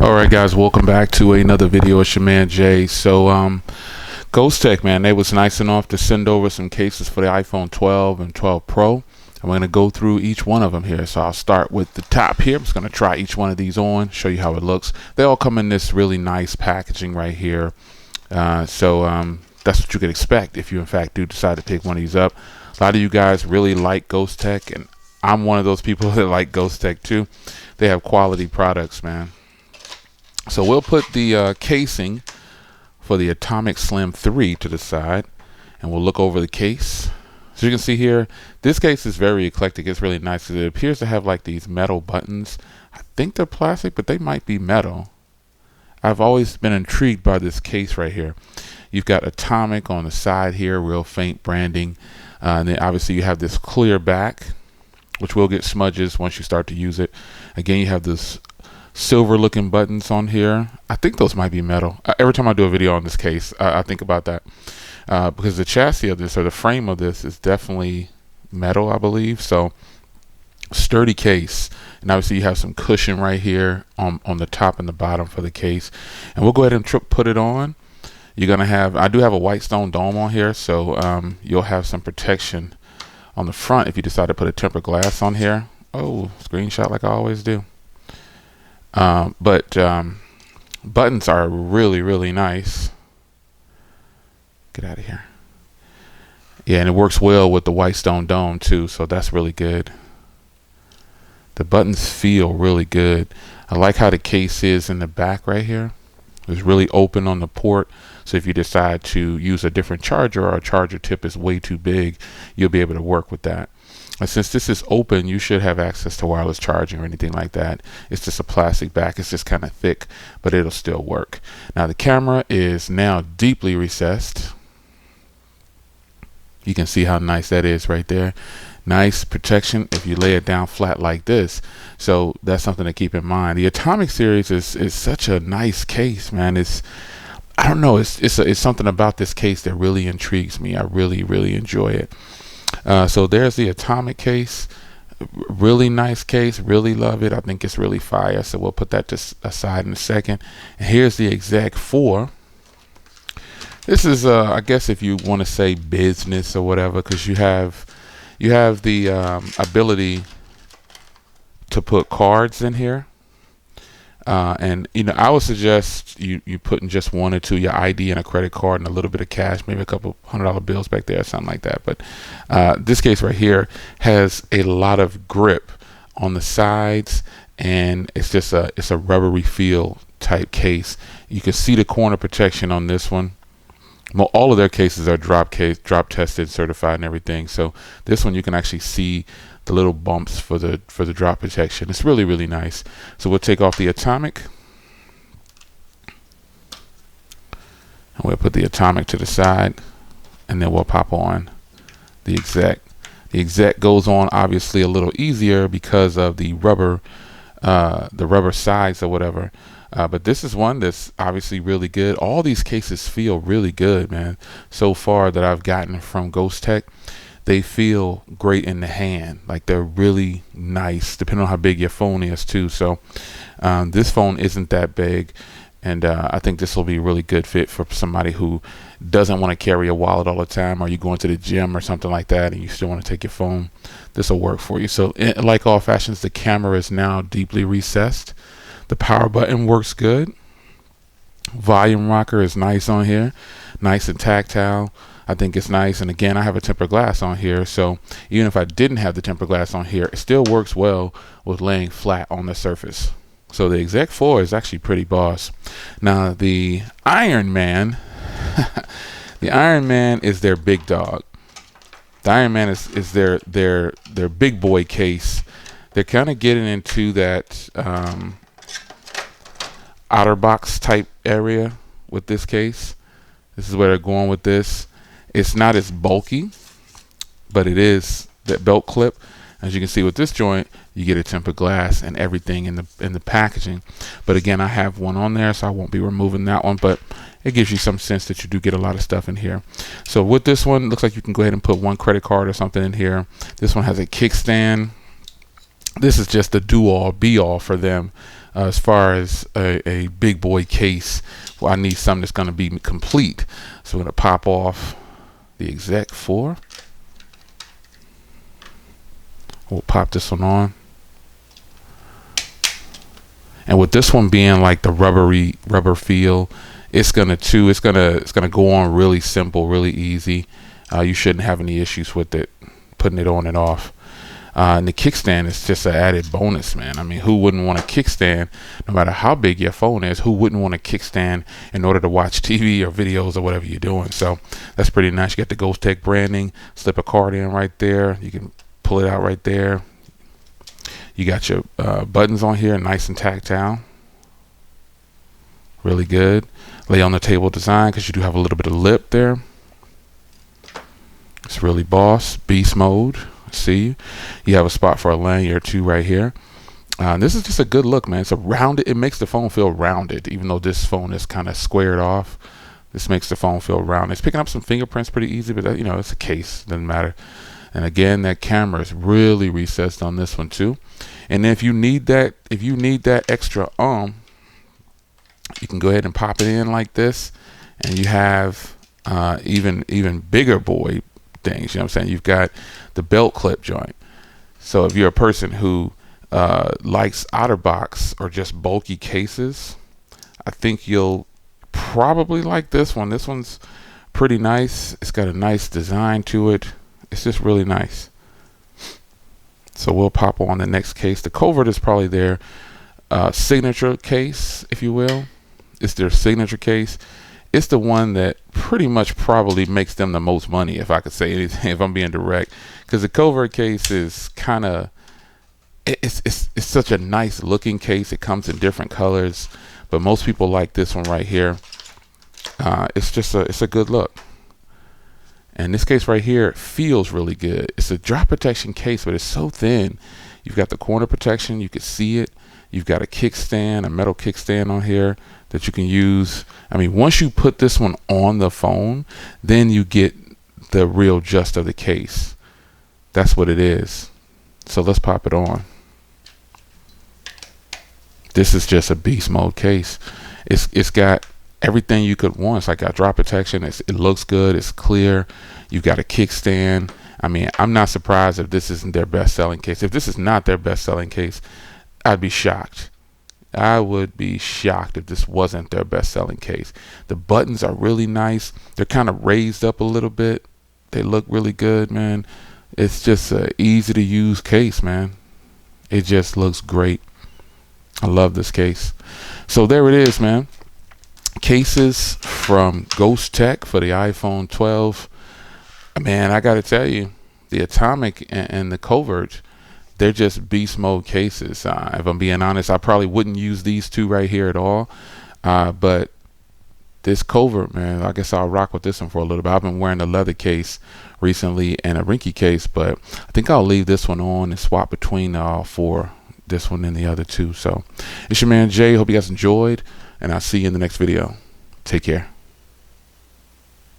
All right, guys, welcome back to another video. It's your man Jay. So Ghostek, man, they was nice enough to send over some cases for the iPhone 12 and 12 Pro. And we're going to go through each one of them here. So I'll start with the top here. I'm just going to try each one of these on, show you how it looks. They all come in this really nice packaging right here. That's what you could expect if you in fact do decide to pick one of these up. A lot of you guys really like Ghostek, and I'm one of those people that like Ghostek too. They have quality products, man. So we'll put the casing for the Atomic Slim 3 to the side, and we'll look over the case. So you can see here, this case is very eclectic. It's really nice. It appears to have like these metal buttons. I think they're plastic, but they might be metal. I've always been intrigued by this case right here. You've got Atomic on the side here, real faint branding. And then obviously you have this clear back, which will get smudges once you start to use it. Again, you have this silver looking buttons on here. I think those might be metal. Every time I do a video on this case, I think about that because the chassis of this, or the frame of this, is definitely metal, I believe. So sturdy case, and obviously you have some cushion right here on the top and the bottom for the case. And we'll go ahead and put it on. You're gonna have, I do have a white stone dome on here, so you'll have some protection on the front if you decide to put a tempered glass on here. Oh, screenshot like I always do. Buttons are really nice. Get out of here. Yeah, and it works well with the white stone dome too, so that's really good. The buttons feel really good. I like how the case is in the back right here. It's really open on the port, so if you decide to use a different charger, or a charger tip is way too big, you'll be able to work with that. And since this is open, you should have access to wireless charging or anything like that. It's just a plastic back. It's just kind of thick, but it'll still work. Now the camera is now deeply recessed. You can see how nice that is right there. Nice protection if you lay it down flat like this. So that's something to keep in mind. The Atomic series is such a nice case, man. I don't know. It's something about this case that really intrigues me. I really enjoy it. So there's the Atomic case. Really nice case. Really love it. I think it's really fire. So we'll put that aside in a second. And here's the Exec 4. This is, I guess, if you want to say business or whatever, because you have the ability to put cards in here. And I would suggest you putting just one or two, your ID and a credit card and a little bit of cash, maybe a couple $100 bills back there or something like that. But this case right here has a lot of grip on the sides, and it's a rubbery feel type case. You can see the corner protection on this one. Well, all of their cases are drop tested, certified, and everything. So this one you can actually see the little bumps for the drop protection. It's really nice. So we'll take off the Atomic, and we'll put the Atomic to the side, and then we'll pop on the Exec. The Exec goes on obviously a little easier because of the rubber sides or whatever. But this is one that's obviously really good. All these cases feel really good, man. So far that I've gotten from Ghostek, they feel great in the hand. Like they're really nice, depending on how big your phone is too. So this phone isn't that big, and I think this will be a really good fit for somebody who doesn't want to carry a wallet all the time, or you going to the gym or something like that and you still want to take your phone. This will work for you. So like all fashions, the camera is now deeply recessed. The power button works good. Volume rocker is nice on here, nice and tactile. I think it's nice. And again, I have a tempered glass on here, so even if I didn't have the tempered glass on here, it still works well with laying flat on the surface. So the Exec 4 is actually pretty boss. Now the Iron Man, the Iron Man is their big dog. The Iron Man is their big boy case. They're kind of getting into that outer box type area with this case. This is where they're going with this. It's not as bulky, but it is that belt clip. As you can see with this joint, you get a tempered glass and everything in the packaging. But again, I have one on there, so I won't be removing that one, but it gives you some sense that you do get a lot of stuff in here. So with this one, it looks like you can go ahead and put one credit card or something in here. This one has a kickstand. This is just the do all be all for them. As far as a big boy case, well, I need something that's going to be complete. So I'm going to pop off the Exec 4. We'll pop this one on. And with this one being like the rubber feel, it's gonna go on really simple, really easy. You shouldn't have any issues with it, putting it on and off. And the kickstand is just an added bonus, man. I mean, who wouldn't want a kickstand? No matter how big your phone is, who wouldn't want a kickstand in order to watch TV or videos or whatever you're doing? So that's pretty nice. You got the Ghostek branding. Slip a card in right there. You can pull it out right there. You got your buttons on here, nice and tactile. Really good. Lay on the table design because you do have a little bit of lip there. It's really boss, beast mode. See, you have a spot for a lanyard too right here. This is just a good look, man. It's a rounded. It makes the phone feel rounded, even though this phone is kind of squared off. This makes the phone feel round. It's picking up some fingerprints pretty easy, but you know, it's a case, doesn't matter. And again, that camera is really recessed on this one too. And if you need that, extra you can go ahead and pop it in like this, and you have even bigger boy things. You know what I'm saying? You've got the belt clip joint. So if you're a person who likes OtterBox or just bulky cases, I think you'll probably like this one. This one's pretty nice. It's got a nice design to it. It's just really nice. So we'll pop on the next case. The Covert is probably their signature case, if you will. It's their signature case. It's the one that pretty much probably makes them the most money, if I could say anything, if I'm being direct. Because the Covert case is kind of, it's such a nice looking case. It comes in different colors, but most people like this one right here. It's a good look. And this case right here feels really good. It's a drop protection case, but it's so thin. You've got the corner protection. You can see it. You've got a kickstand, a metal kickstand on here that you can use. I mean, once you put this one on the phone, then you get the real gist of the case. That's what it is. So let's pop it on. This is just a beast mode case. It's got everything you could want. It's like got drop protection. It looks good. It's clear. You've got a kickstand. I mean, I'm not surprised if this isn't their best-selling case. If this is not their best-selling case, I'd be shocked. I would be shocked if this wasn't their best-selling case. The buttons are really nice. They're kind of raised up a little bit. They look really good, man. It's just an easy-to-use case, man. It just looks great. I love this case. So there it is, man. Cases from Ghostek for the iPhone 12. Man, I gotta tell you, the Atomic and the Covert, they're just beast mode cases. If I'm being honest, I probably wouldn't use these two right here at all. But this Covert, man, I guess I'll rock with this one for a little bit. I've been wearing a leather case recently and a Rinky case, but I think I'll leave this one on and swap between all four, this one and the other two. So it's your man Jay. Hope you guys enjoyed, and I'll see you in the next video. Take care.